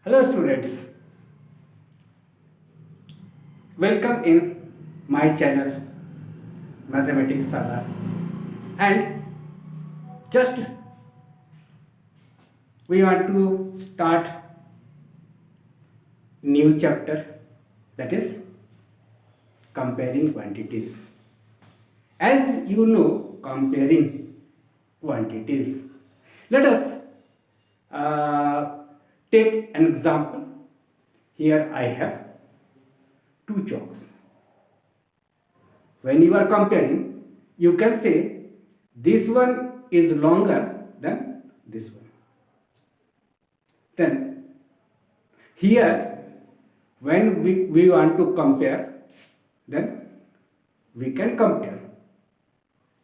Hello students, welcome in my channel Mathematics Sala, and just we want to start new chapter, that is comparing quantities. As you know, comparing quantities, let us uh, take an example. Here I have two chalks. When you are comparing, you can say this one is longer than this one. Then here, when we want to compare, then we can compare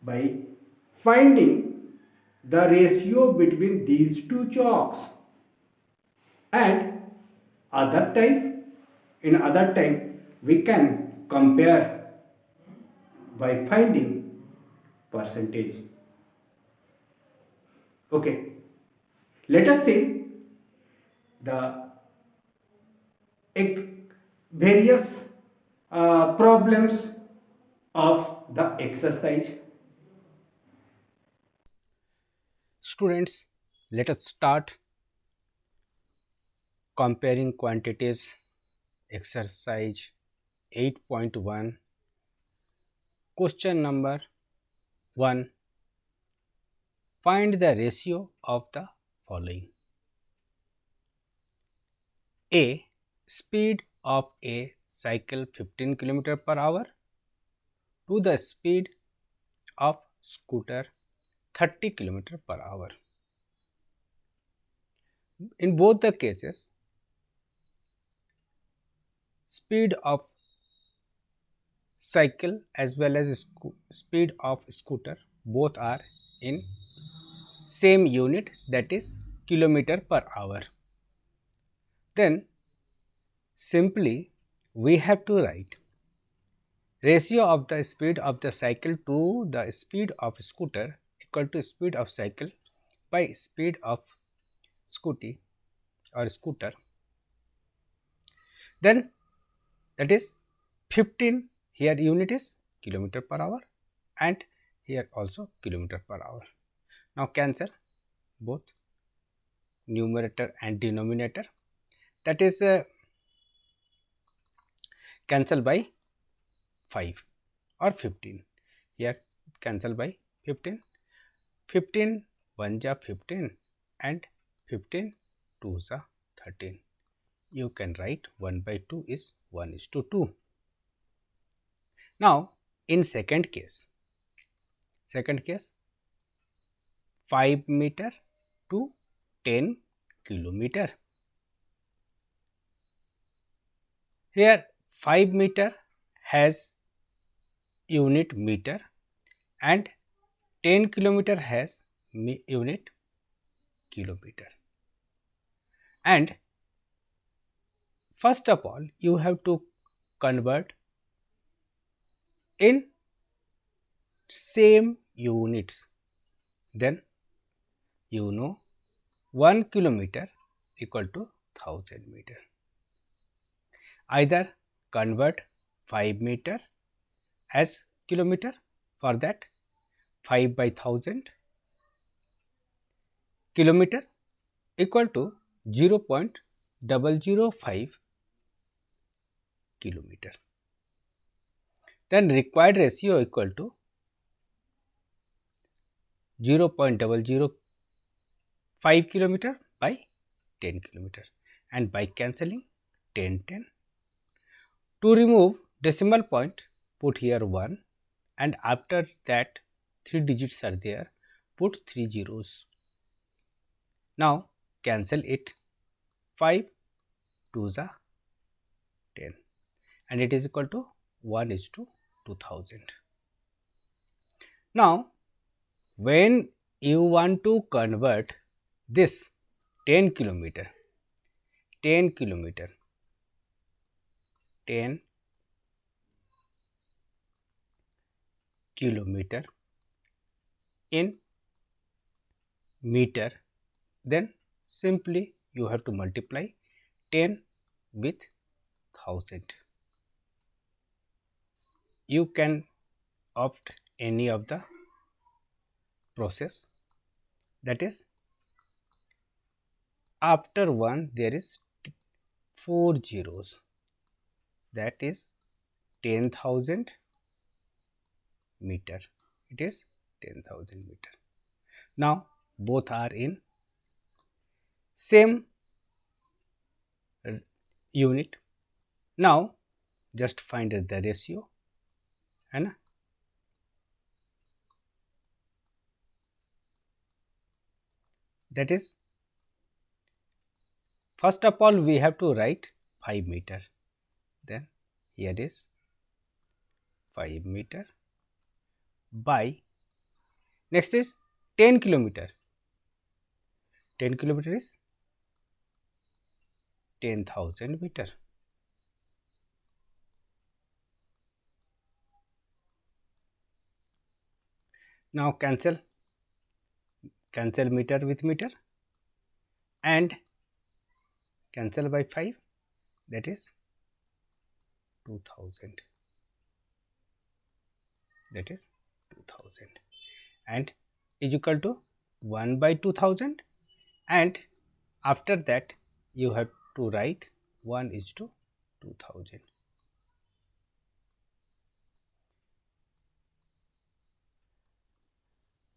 by finding the ratio between these two chalks. And other type, in other type, we can compare by finding percentage. Okay, let us see the various problems of the exercise. Students, let us start comparing quantities exercise 8.1. Question number 1. Find the ratio of the following. A. Speed of a cycle 15 km per hour to the speed of scooter 30 km per hour. In both the cases, speed of cycle as well as speed of scooter both are in same unit, that is kilometer per hour. Then simply we have to write ratio of the speed of the cycle to the speed of scooter equal to speed of cycle by speed of scooty or scooter. Then that is 15, here unit is kilometer per hour and here also kilometer per hour. Now cancel both numerator and denominator, that is cancel by 5 or 15. Here cancel by 15. 15 1 ja 15 and 15 2 ja 13. You can write 1 by 2 is 1:2. Now in second case 5 meter to 10 kilometer. Here 5 meter has unit meter and 10 kilometer has unit kilometer. And first of all you have to convert in same units. Then you know 1 kilometer equal to 1000 meter. Either convert 5 meter as kilometer, for that 5 by 1000 kilometer equal to 0.005 kilometer. Then required ratio equal to 0.005 kilometer by 10 kilometer, and by cancelling 10 10. To remove decimal point, put here 1, and after that 3 digits are there, put 3 zeros. Now cancel it. 5 2 are 10 and it is equal to 1:2000. Now when you want to convert this 10 kilometer 10 kilometer in meter, then simply you have to multiply 10 with 1000. You can opt any of the process, that is after 1 there is 4 zeros, that is 10,000 meter. It is 10,000 meter. Now both are in same unit. Now just find the ratio, and that is, first of all we have to write 5 meter. Then here is 5 meter by, next is 10 kilometer. 10 kilometer is 10,000 meter. Now cancel meter with meter and cancel by 5, that is 2000, that is 2000, and is equal to 1 by 2000, and after that you have to write 1 is to 2000.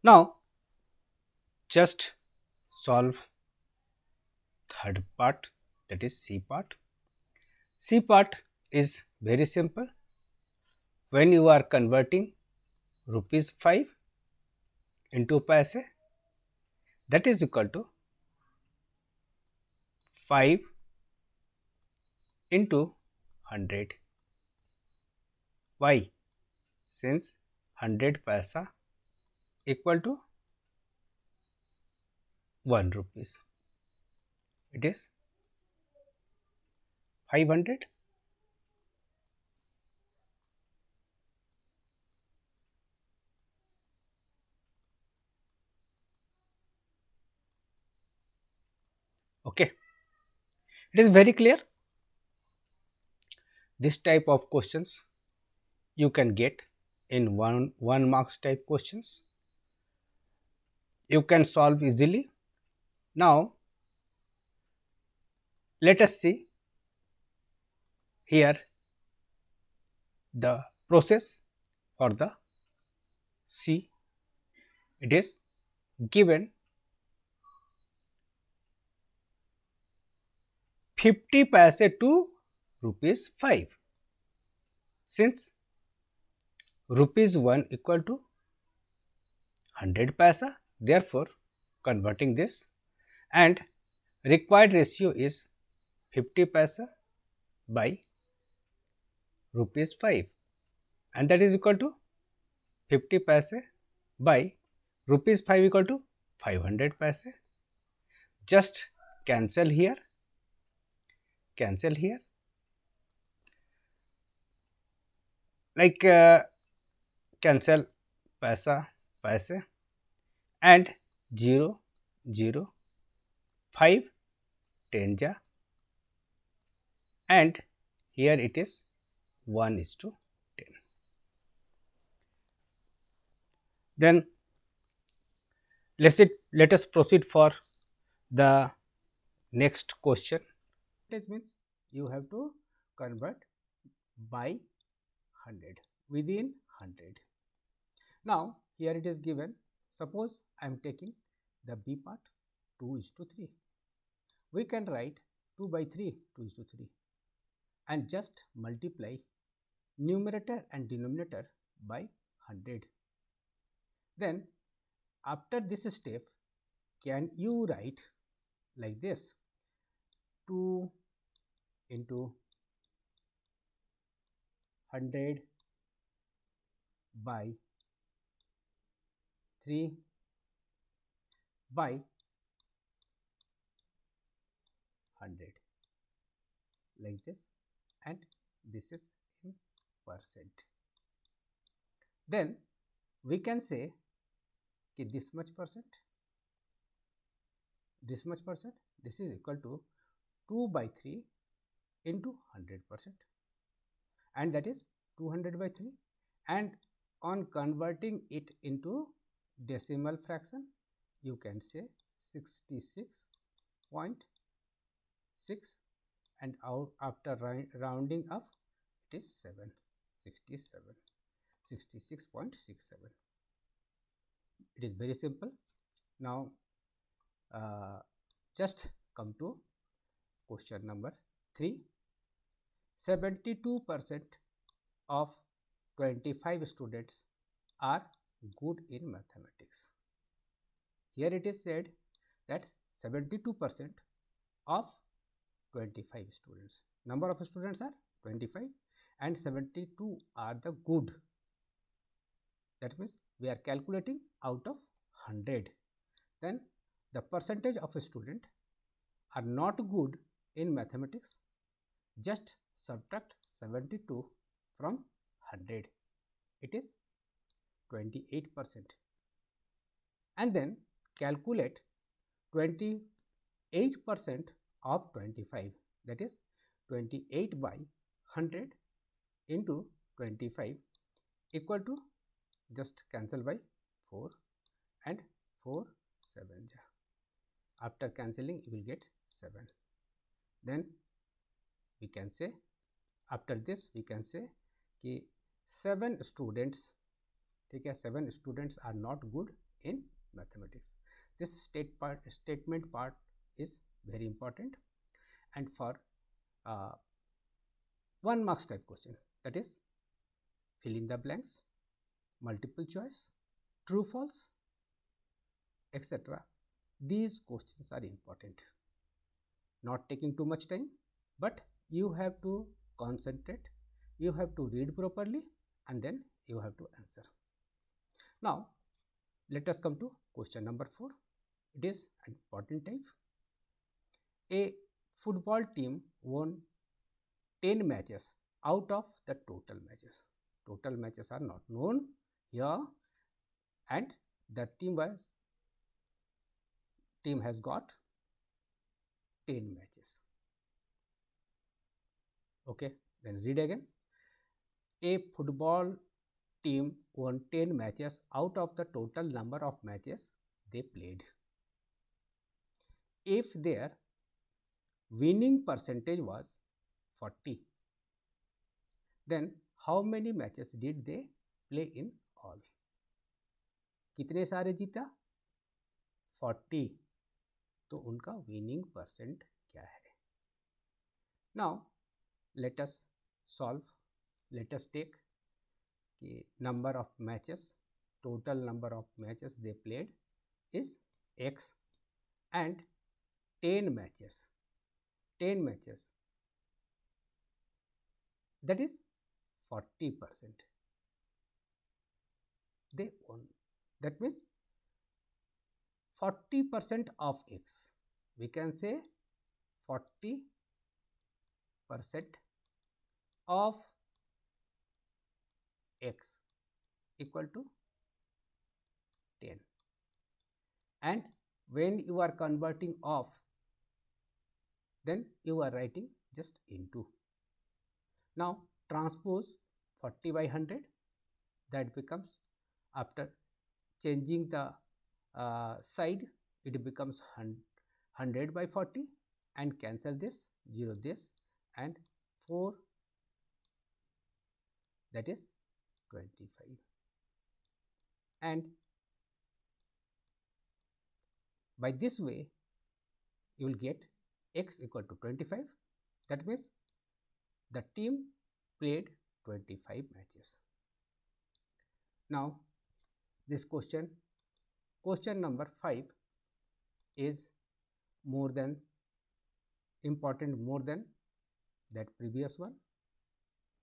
Now just solve third part, that is C part. C part is very simple. When you are converting rupees 5 into paise, that is equal to 5 into 100. Why? Since 100 paisa equal to 1 rupees, it is 500. Okay, it is very clear. This type of questions you can get in one marks type questions. You can solve easily. Now let us see here the process for the C. It is given 50 paise to rupees 5. Since rupees 1 equal to 100 paisa, therefore converting this, and required ratio is 50 paisa by rupees 5, and that is equal to 50 paise by rupees 5 equal to 500 paise. Just cancel here, like cancel paisa, paise, and 0 0 5 10 ja, and here it is 1 is to 10. Then let us proceed for the next question. It means you have to convert by 100 within 100. Now here it is given, suppose I am taking the B part 2 is to 3. We can write 2 by 3 2 is to 3 and just multiply numerator and denominator by 100. Then after this step, can you write like this: 2 into 100 by 3 by 100, like this, and this is in percent. Then we can say this much percent, this is equal to 2 by 3 into 100%, and that is 200 by 3. And on converting it into decimal fraction, you can say 66.6, and after rounding up, it is 66.67. It is very simple. Now just come to question number 3. 72% of 25 students are good in mathematics. Here it is said that 72% of 25 students. Number of students are 25 and 72 are the good. That means we are calculating out of 100. Then the percentage of a student are not good in mathematics. Just subtract 72 from 100. It is 28%. And then calculate 28% of 25. That is 28 by 100 into 25 equal to, just cancel by 4 and 4 7. After cancelling you will get 7. Then we can say, after this we can say कि 7 students, ठीक है, 7 students are not good in mathematics. This statement part is very important, and for 1 marks type question, that is fill in the blanks, multiple choice, true false, etc. These questions are important, not taking too much time, but you have to concentrate, you have to read properly, and then you have to answer. Now let us come to question number 4. It is an important type. A football team won 10 matches out of the total matches. Total matches are not known here, and the team has got 10 matches. Okay, then read again. A football team won 10 matches out of the total number of matches they played. If their winning percentage was 40, then how many matches did they play in all? कितने सारे जीता? 40. तो उनका winning percent क्या है? Now let us solve. Let us take the number of matches, total number of matches they played is X, and 10 matches, that is 40%. They won. That means 40% of X. We can say 40% of X equal to 10. And when you are converting off, then you are writing just into. Now transpose 40 by 100, that becomes, after changing the side, it becomes 100 by 40, and cancel this, 0 this, and 4, that is 25. And by this way you will get X equal to 25. That means the team played 25 matches. Now this question number 5 is more than important, more than that previous one.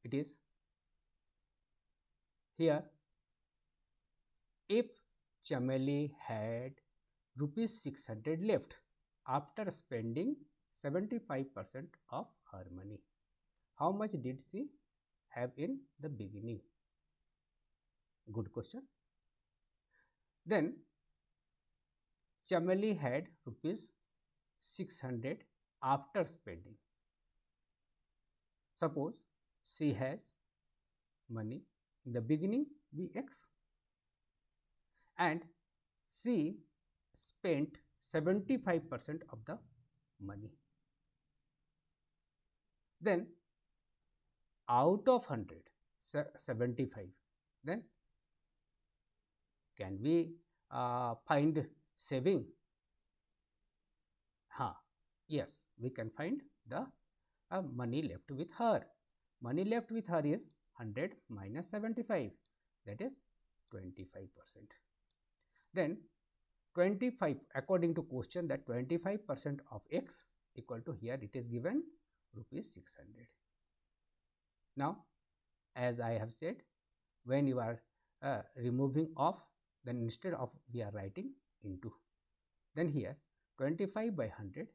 It is here, if Chameli had ₹600 left after spending 75% of her money, how much did she have in the beginning? Good question. Then Chameli had ₹600 after spending. Suppose C has money in the beginning Vx and C spent 75% of the money. Then out of 100, 75, then can we find saving? Yes, we can find the money left with her. Money left with her is 100 minus 75, that is 25%. Then 25, according to question, that 25% of x equal to, here it is given rupees 600. Now, as I have said, when you are removing off, then instead of we are writing into, then here 25 by 100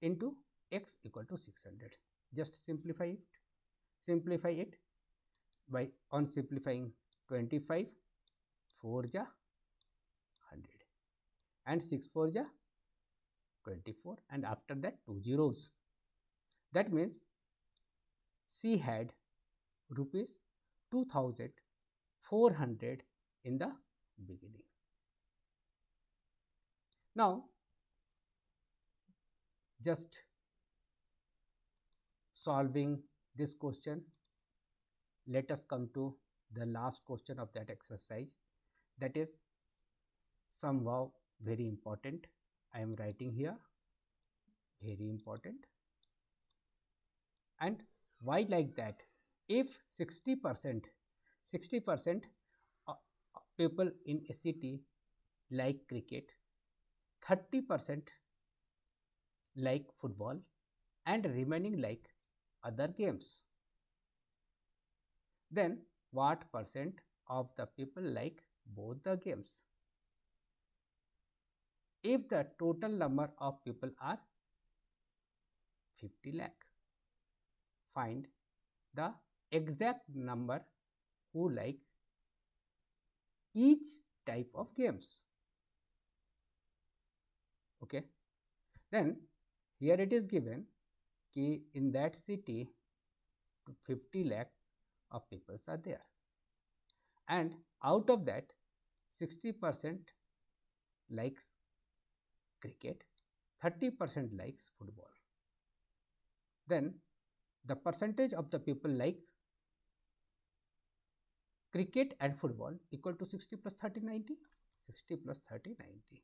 into x equal to 600. Just simplify it by on simplifying 25 4 ja 100 and 6 4 ja 24, and after that 2 zeros. That means C had rupees 2400 in the beginning. Now just solving this question, let us come to the last question of that exercise, that is somehow very important. I am writing here very important. And why like that? If 60% people in a city like cricket, 30% like football, and remaining like other games, then what percent of the people like both the games? If the total number of people are 50 lakh, find the exact number who like each type of games. Okay, then here it is given कि in that city 50 lakh of people are there, and out of that 60% likes cricket, 30% likes football. Then the percentage of the people like cricket and football equal to 60 plus 30 90, 60 plus 30 90,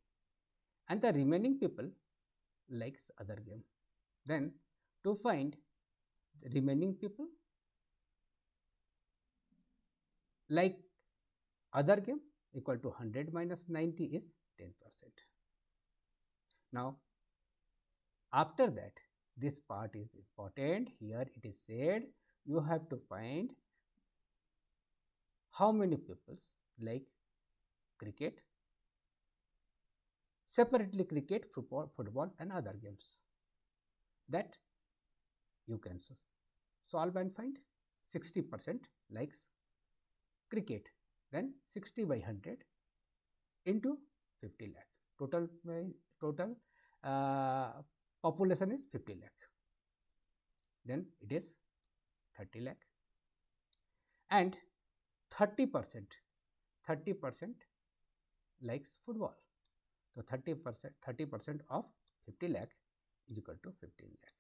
and the remaining people likes other game. Then to find the remaining people like other game equal to 100 minus 90 is 10%. Now after that, this part is important. Here it is said you have to find how many people like cricket, separately cricket, football and other games. That you can solve and find. 60% likes cricket, then 60 by 100 into 50 lakh. Total population is 50 lakh. Then it is 30 lakh, and 30% likes football. So 30% of 50 lakh is equal to 15 lakh.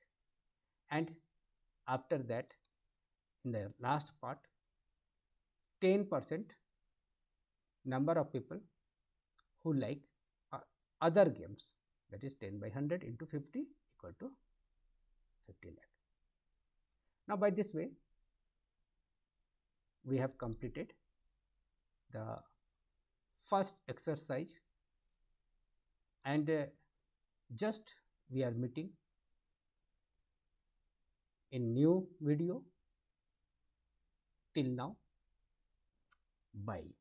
And after that, in the last part, 10% number of people who like other games, that is 10 by 100 into 50 equal to 50 lakh. Now by this way we have completed the first exercise, and just we are meeting in new video. Till now, bye.